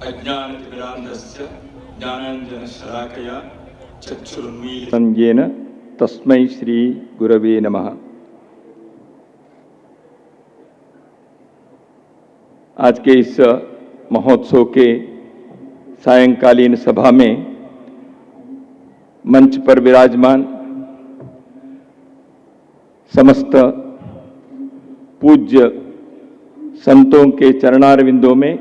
अज्ञानतिमिरान्धस्य ज्ञानाञ्जनशलाकया चक्षुरुन्मीलितं येन तस्मै श्री गुरवे नमः। आज के इस महोत्सव के सायंकालीन सभा में मंच पर विराजमान समस्त पूज्य संतों के चरणारविंदों में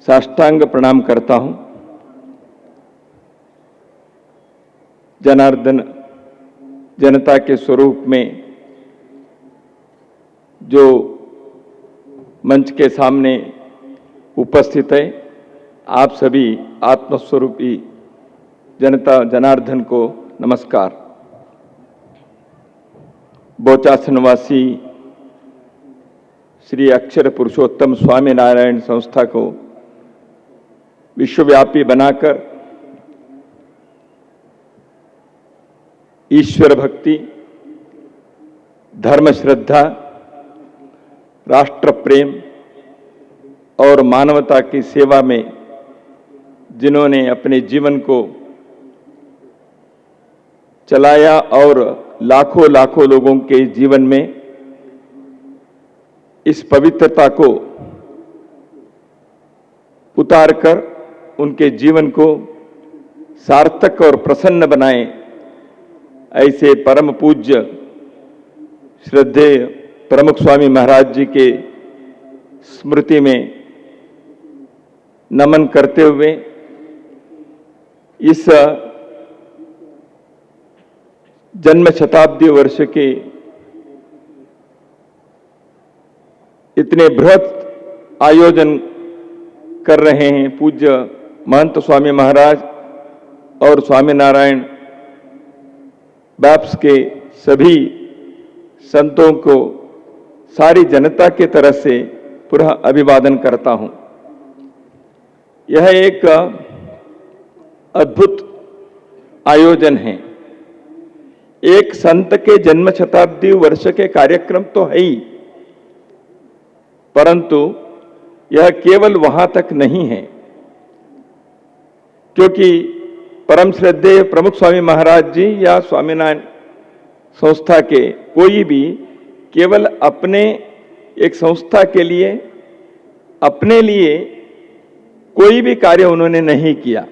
साष्टांग प्रणाम करता हूं। जनार्दन जनता के स्वरूप में जो मंच के सामने उपस्थित है, आप सभी आत्मस्वरूपी जनता जनार्दन को नमस्कार। बोचासनवासी श्री अक्षर पुरुषोत्तम स्वामीनारायण संस्था को विश्वव्यापी बनाकर ईश्वर भक्ति, धर्म श्रद्धा, राष्ट्र प्रेम और मानवता की सेवा में जिन्होंने अपने जीवन को चलाया और लाखों लाखों लोगों के जीवन में इस पवित्रता को उतारकर उनके जीवन को सार्थक और प्रसन्न बनाए, ऐसे परम पूज्य श्रद्धेय प्रमुख स्वामी महाराज जी के स्मृति में नमन करते हुए इस जन्म शताब्दी वर्ष के इतने बृहत आयोजन कर रहे हैं पूज्य महंत स्वामी महाराज और स्वामीनारायण बैप्स के सभी संतों को सारी जनता की तरफ से पूरा अभिवादन करता हूं। यह एक अद्भुत आयोजन है। एक संत के जन्म शताब्दी वर्ष के कार्यक्रम तो है ही, परंतु यह केवल वहां तक नहीं है, क्योंकि परम श्रद्धेय प्रमुख स्वामी महाराज जी या स्वामीनारायण संस्था के कोई भी केवल अपने एक संस्था के लिए, अपने लिए कोई भी कार्य उन्होंने नहीं किया।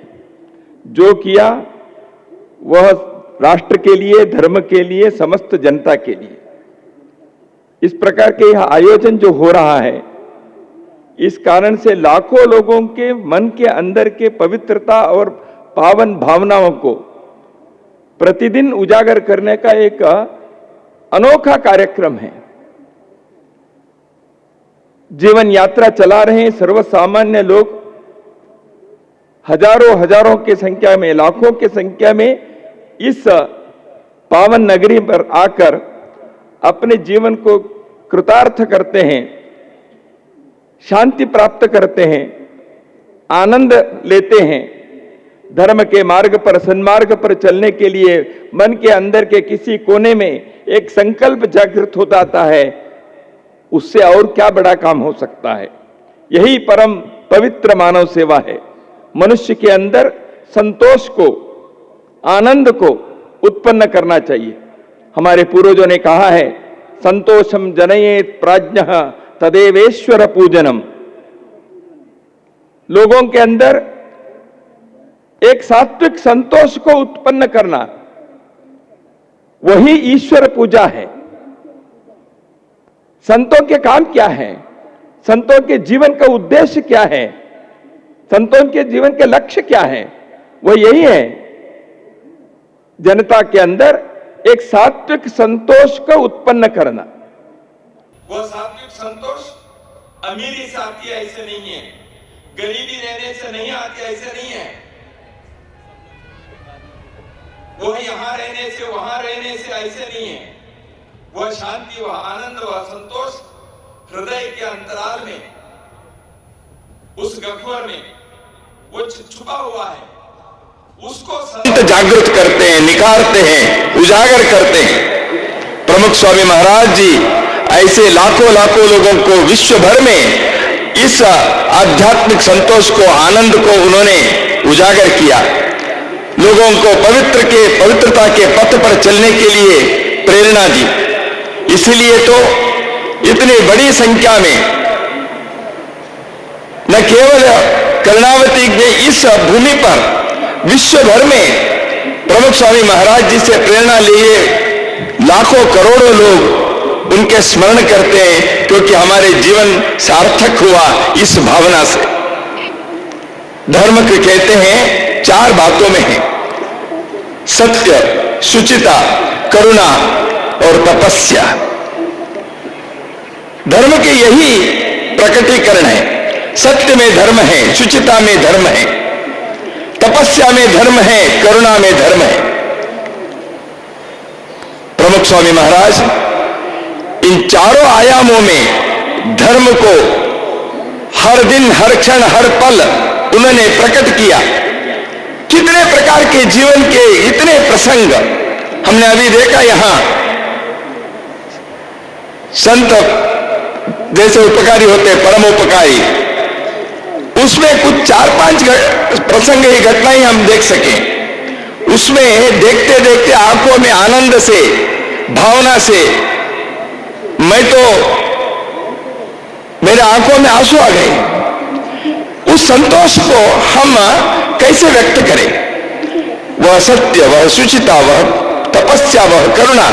जो किया वह राष्ट्र के लिए, धर्म के लिए, समस्त जनता के लिए। इस प्रकार के यह आयोजन जो हो रहा है, इस कारण से लाखों लोगों के मन के अंदर के पवित्रता और पावन भावनाओं को प्रतिदिन उजागर करने का एक अनोखा कार्यक्रम है। जीवन यात्रा चला रहे सर्वसामान्य लोग हजारों हजारों की संख्या में, लाखों की संख्या में इस पावन नगरी पर आकर अपने जीवन को कृतार्थ करते हैं, शांति प्राप्त करते हैं, आनंद लेते हैं। धर्म के मार्ग पर, सन्मार्ग पर चलने के लिए मन के अंदर के किसी कोने में एक संकल्प जागृत हो जाता है। उससे और क्या बड़ा काम हो सकता है। यही परम पवित्र मानव सेवा है। मनुष्य के अंदर संतोष को, आनंद को उत्पन्न करना चाहिए। हमारे पूर्वजों ने कहा है, संतोषम जनयेत प्राज्ञः तदेवेश्वर पूजनम। लोगों के अंदर एक सात्विक संतोष को उत्पन्न करना, वही ईश्वर पूजा है। संतों के काम क्या है? संतों के जीवन का उद्देश्य क्या है? संतों के जीवन के लक्ष्य क्या है? वह यही है, जनता के अंदर एक सात्विक संतोष को उत्पन्न करना। वह सात्विक संतोष अमीरी से आती है ऐसे नहीं है, गरीबी रहने से नहीं आती ऐसे नहीं है, वह यहां रहने से, वहां रहने से ऐसे नहीं है। वह शांति, वह आनंद, वह संतोष हृदय के अंतराल में, उस गह्वर में वो छुपा हुआ है। उसको संत जागृत करते हैं, निखारते हैं, उजागर करते हैं। प्रमुख स्वामी महाराज जी ऐसे लाखों लाखों लोगों को विश्व भर में इस आध्यात्मिक संतोष को, आनंद को उन्होंने उजागर किया। लोगों को पवित्रता के पथ पर चलने के लिए प्रेरणा दी। इसलिए तो इतनी बड़ी संख्या में न केवल कर्णावती के इस भूमि पर विश्व भर में प्रमुख स्वामी महाराज जी से प्रेरणा लिए लाखों करोड़ों लोग उनके स्मरण करते हैं, क्योंकि हमारे जीवन सार्थक हुआ इस भावना से। धर्म के कहते हैं 4 बातों में है, सत्य, शुचिता, करुणा और तपस्या। धर्म के यही प्रकटीकरण है। सत्य में धर्म है, शुचिता में धर्म है, तपस्या में धर्म है, करुणा में धर्म है। प्रमुख स्वामी महाराज इन चारों आयामों में धर्म को हर दिन, हर क्षण, हर पल उन्होंने प्रकट किया। कितने प्रकार के जीवन के इतने प्रसंग हमने अभी देखा। यहां संत जैसे उपकारी होते, परम उपकारी, उसमें कुछ 4-5 प्रसंग ही, घटनाएं हम देख सकें। उसमें देखते देखते आंखों में आनंद से, भावना से, मैं तो, मेरे आंखों में आंसू आ गए। उस संतोष को हम कैसे व्यक्त करें? वह सत्य, वह शुचिता, वह तपस्या, वह करुणा,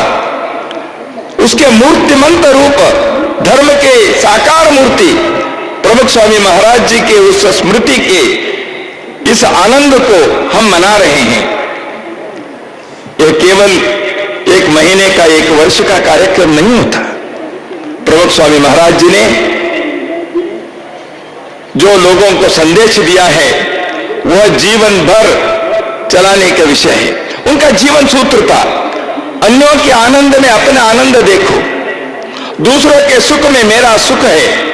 उसके मूर्तिमंत रूप, धर्म के साकार मूर्ति प्रमुख स्वामी महाराज जी के उस स्मृति के इस आनंद को हम मना रहे हैं। यह केवल 1 महीने का, 1 वर्ष का कार्यक्रम नहीं होता। प्रमुख स्वामी महाराज जी ने जो लोगों को संदेश दिया है वह जीवन भर चलाने का विषय है। उनका जीवन सूत्र था, अन्यों के आनंद में अपना आनंद देखो, दूसरों के सुख में मेरा सुख है।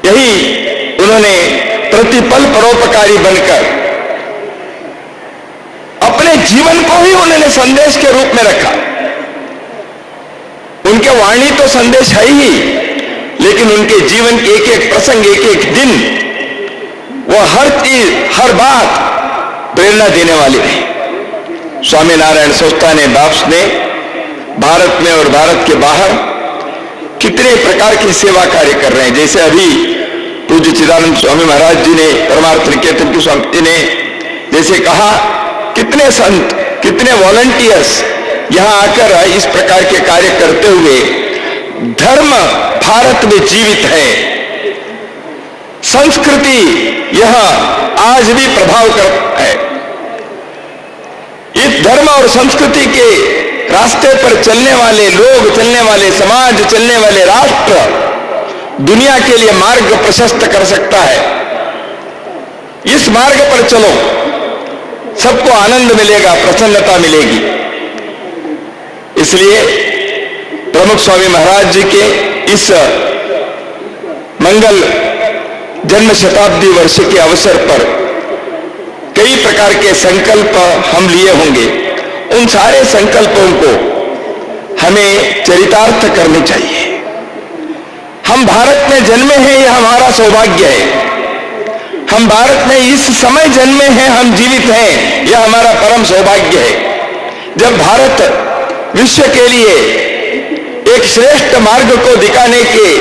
यही उन्होंने प्रतिपल परोपकारी बनकर अपने जीवन को ही उन्होंने संदेश के रूप में रखा। उनके वाणी तो संदेश है ही, लेकिन उनके जीवन के एक-एक प्रसंग, एक-एक दिन, वह हर चीज, हर बात प्रेरणा देने वाली रही। स्वामीनारायण संस्था ने, बाप्स ने भारत में और भारत के बाहर कितने प्रकार की सेवा कार्य कर रहे हैं। जैसे अभी पूज्य चिदानंद स्वामी महाराज जी ने, परमार्थ निकेतन की स्वामी जी ने जैसे कहा, कितने संत, कितने वॉलंटियर्स यहां आकर इस प्रकार के कार्य करते हुए धर्म भारत में जीवित है। संस्कृति यह आज भी प्रभाव करता है। इस धर्म और संस्कृति के रास्ते पर चलने वाले लोग, चलने वाले समाज, चलने वाले राष्ट्र दुनिया के लिए मार्ग प्रशस्त कर सकता है। इस मार्ग पर चलो, सबको आनंद मिलेगा, प्रसन्नता मिलेगी। इसलिए प्रमुख स्वामी महाराज जी के इस मंगल जन्म शताब्दी वर्ष के अवसर पर कई प्रकार के संकल्प हम लिए होंगे। उन सारे संकल्पों को हमें चरितार्थ करने चाहिए। हम भारत में जन्मे हैं, यह हमारा सौभाग्य है। हम भारत में इस समय जन्मे हैं, हम जीवित हैं, यह हमारा परम सौभाग्य है। जब भारत विश्व के लिए एक श्रेष्ठ मार्ग को दिखाने के,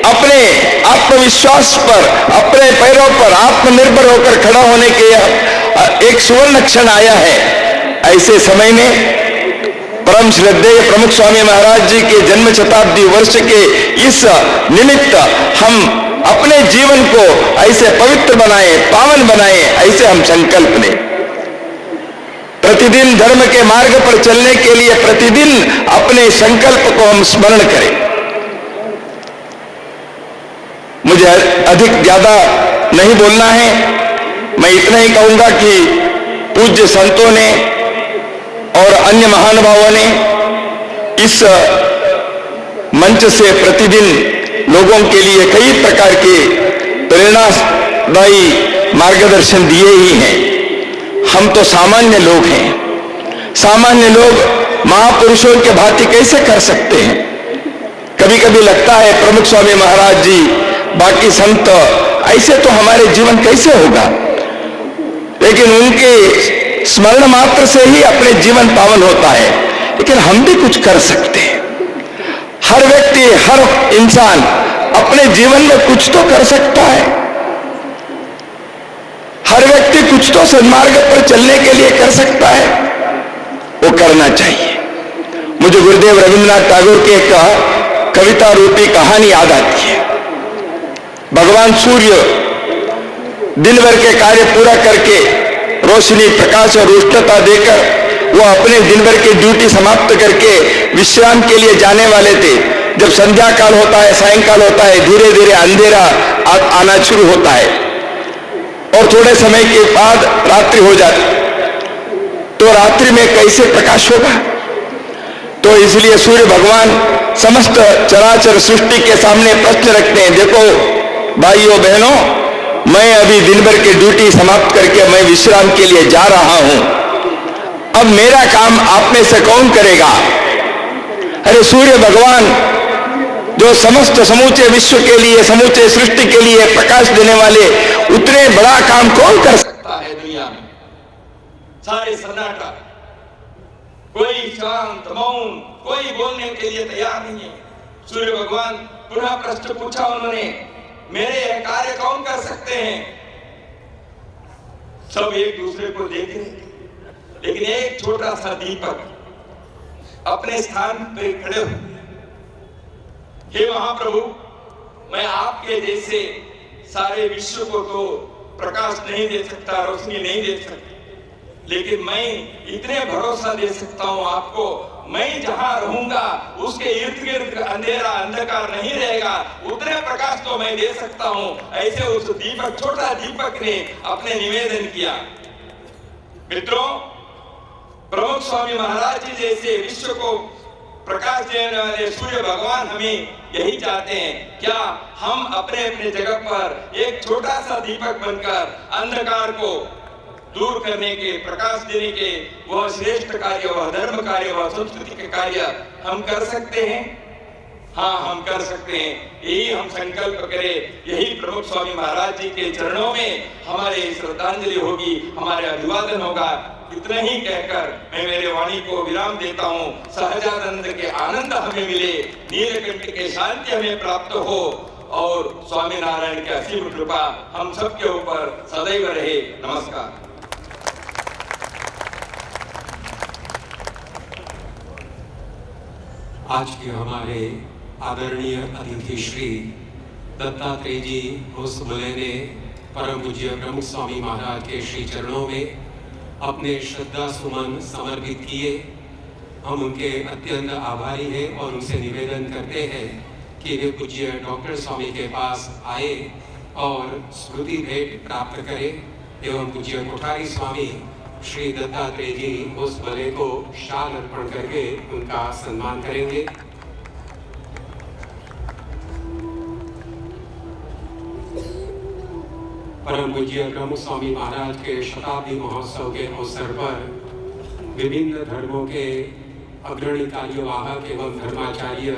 अपने आत्मविश्वास पर, अपने पैरों पर आत्मनिर्भर होकर खड़ा होने के एक सुवर्ण क्षण आया है, ऐसे समय में परम श्रद्धेय प्रमुख स्वामी महाराज जी के जन्म शताब्दी वर्ष के इस निमित्त हम अपने जीवन को ऐसे पवित्र बनाएं, पावन बनाएं, ऐसे हम संकल्प लें। प्रतिदिन धर्म के मार्ग पर चलने के लिए प्रतिदिन अपने संकल्प को हम स्मरण करें। मुझे अधिक ज्यादा नहीं बोलना है, मैं इतना ही कहूंगा कि पूज्य संतों ने और अन्य महानुभावों ने इस मंच से प्रतिदिन लोगों के लिए कई प्रकार के प्रेरणादायी मार्गदर्शन दिए ही हैं। हम तो सामान्य लोग हैं। सामान्य लोग महापुरुषों के भांति कैसे कर सकते हैं? कभी कभी लगता है प्रमुख स्वामी महाराज जी, बाकी संत, ऐसे तो हमारे जीवन कैसे होगा, लेकिन उनके स्मरण मात्र से ही अपने जीवन पावन होता है। लेकिन हम भी कुछ कर सकते हैं। हर व्यक्ति, हर इंसान अपने जीवन में कुछ तो कर सकता है। हर व्यक्ति कुछ तो सन्मार्ग पर चलने के लिए कर सकता है, वो करना चाहिए। मुझे गुरुदेव रविंद्रनाथ टैगोर की एक कविता रूपी कहानी याद आती है। भगवान सूर्य दिन भर के कार्य पूरा करके रोशनी, प्रकाश और उष्णता देकर वो अपने दिन भर की ड्यूटी समाप्त करके विश्राम के लिए जाने वाले थे। जब संध्या काल होता है, सायंकाल होता है, धीरे धीरे अंधेरा आना शुरू होता है और थोड़े समय के बाद रात्रि हो जाती। तो रात्रि में कैसे प्रकाश होगा? तो इसलिए सूर्य भगवान समस्त चराचर सृष्टि के सामने प्रश्न रखते हैं, देखो भाइयों बहनों, मैं अभी दिन भर की ड्यूटी समाप्त करके मैं विश्राम के लिए जा रहा हूं। अब मेरा काम आप में से कौन करेगा? अरे सूर्य भगवान जो समस्त समूचे विश्व के लिए, समूचे सृष्टि के लिए प्रकाश देने वाले, उतने बड़ा काम कौन कर सकता है दुनिया में? सारे सन्नाटा, कोई शांत मौन, कोई बोलने के लिए तैयार नहीं है। सूर्य भगवान पुनः प्रश्न पूछा उन्होंने, मेरे यह कार्य कौन कर सकते हैं? सब एक दूसरे को देख रहे थे, लेकिन एक छोटा सा दीपक अपने स्थान पे खड़े हुए, हे महाप्रभु, मैं आपके जैसे सारे विश्व को तो प्रकाश नहीं दे सकता, रोशनी नहीं दे सकता, लेकिन मैं इतने भरोसा दे सकता हूं आपको, मैं जहां रहूंगा उसके इर्द गिर्द अंधेरा, अंधकार नहीं रहेगा, उतने प्रकाश तो मैं दे सकता हूं। ऐसे उस दीपक, छोटा दीपक ने अपने निवेदन किया। मित्रों, प्रमुख स्वामी महाराज जी जैसे विश्व को प्रकाश देने वाले सूर्य भगवान हमें यही चाहते हैं। क्या हम अपने अपने जगह पर एक छोटा सा दीपक बनकर अंधकार को दूर करने के, प्रकाश देने के वह श्रेष्ठ कार्य, वह धर्म कार्य, वह संस्कृति के कार्य हम कर सकते हैं? हाँ, हम कर सकते हैं। यही हम संकल्प करें, यही प्रमुख स्वामी महाराज जी के चरणों में हमारे श्रद्धांजलि होगी, हमारे अभिवादन होगा। इतना ही कहकर मैं मेरे वाणी को विराम देता हूँ। सहजानंद के आनंद हमें मिले, नीलकंठ के शांति हमें प्राप्त हो और स्वामी नारायण की असीम कृपा हम सबके ऊपर सदैव रहे। नमस्कार। आज के हमारे आदरणीय अतिथि श्री दत्तात्रेय जी होसबुले ने परम पूज्य प्रमुख स्वामी महाराज के श्री चरणों में अपने श्रद्धा सुमन समर्पित किए। हम उनके अत्यंत आभारी हैं और उनसे निवेदन करते हैं कि वे पूज्य डॉक्टर स्वामी के पास आए और स्मृति भेंट प्राप्त करें एवं पूज्य कोठारी स्वामी श्री दत्तात्रेय जी उस बले को शाल अर्पण करके उनका सम्मान करेंगे। परम पूज्य प्रमुख स्वामी महाराज के शताब्दी महोत्सव के अवसर पर विभिन्न धर्मों के अग्रणी कार्यवाहक एवं धर्माचार्य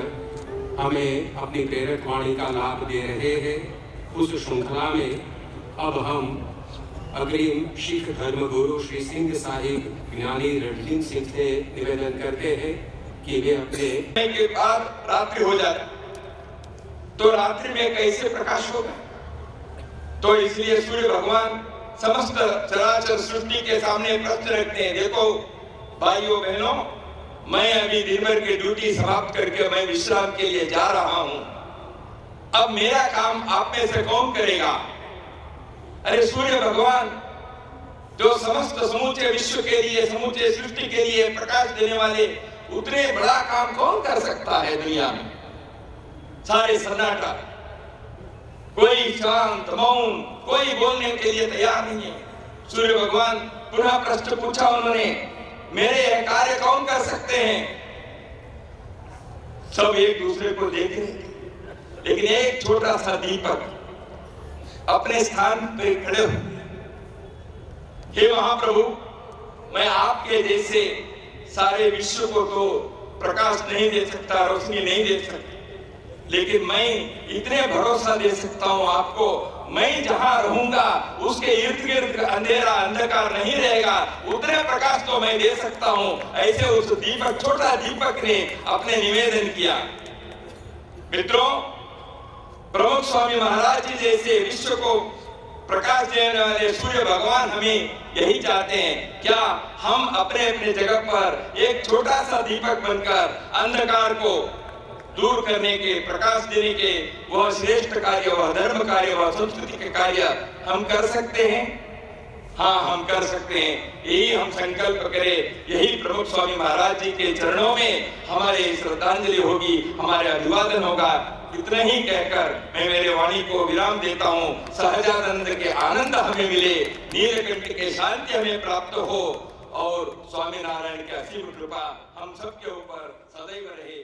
हमें अपनी प्रेरक वाणी का लाभ दे रहे हैं। उस श्रृंखला में अब हम अग्रिम सिख धर्म गुरु श्री सिंह साहिब ज्ञानी रणजीत सिंह से निवेदन करते हैं कि वे अपने के बाद रात्रि हो जाए तो रात्रि में कैसे प्रकाश होगा? तो इसलिए सूर्य भगवान समस्त चराचर सृष्टि के सामने प्रश्न रखते हैं, देखो भाइयों बहनों, मैं अभी दिन भर की ड्यूटी समाप्त करके मैं विश्राम के लिए जा रहा हूं। अब मेरा काम आप में से कौन करेगा? अरे सूर्य भगवान जो समस्त समूचे विश्व के लिए, समूचे सृष्टि के लिए प्रकाश देने वाले, उतने बड़ा काम कौन कर सकता है दुनिया में? सारे सन्नाटा, कोई शांत मौन, कोई बोलने के लिए तैयार नहीं है। सूर्य भगवान पुनः प्रश्न पूछा उन्होंने, मेरे यह कार्य कौन कर सकते हैं? सब एक दूसरे को देख रहे थे, लेकिन एक छोटा सा दीपक अपने स्थान पे खड़े हुए, हे महाप्रभु, मैं आपके जैसे सारे विश्व को तो प्रकाश नहीं दे सकता, रोशनी नहीं दे सकता, लेकिन मैं इतने भरोसा दे सकता हूं आपको, मैं जहां रहूंगा उसके इर्द गिर्द अंधेरा अंधकार नहीं रहेगा, उतने प्रकाश तो मैं दे सकता हूं। ऐसे उस दीपक, छोटा दीपक ने अपने निवेदन किया। मित्रों, प्रमुख स्वामी महाराज जी जैसे विश्व को प्रकाश देने वाले सूर्य भगवान हमें यही चाहते हैं। क्या हम अपने अपने जगह पर एक छोटा सा दीपक बनकर अंधकार को दूर करने के, प्रकाश देने के वह श्रेष्ठ कार्य, वह धर्म कार्य, वह संस्कृति के कार्य हम कर सकते हैं? हाँ, हम कर सकते हैं। यही हम संकल्प करें, यही प्रमुख स्वामी महाराज जी के चरणों में हमारी श्रद्धांजलि होगी, हमारे अभिवादन होगा। इतना ही कहकर मैं मेरे वाणी को विराम देता हूँ। सहजानंद के आनंद हमें मिले, नीलकंठ के शांति हमें प्राप्त हो और स्वामी नारायण की असीम कृपा हम सबके ऊपर सदैव रहे।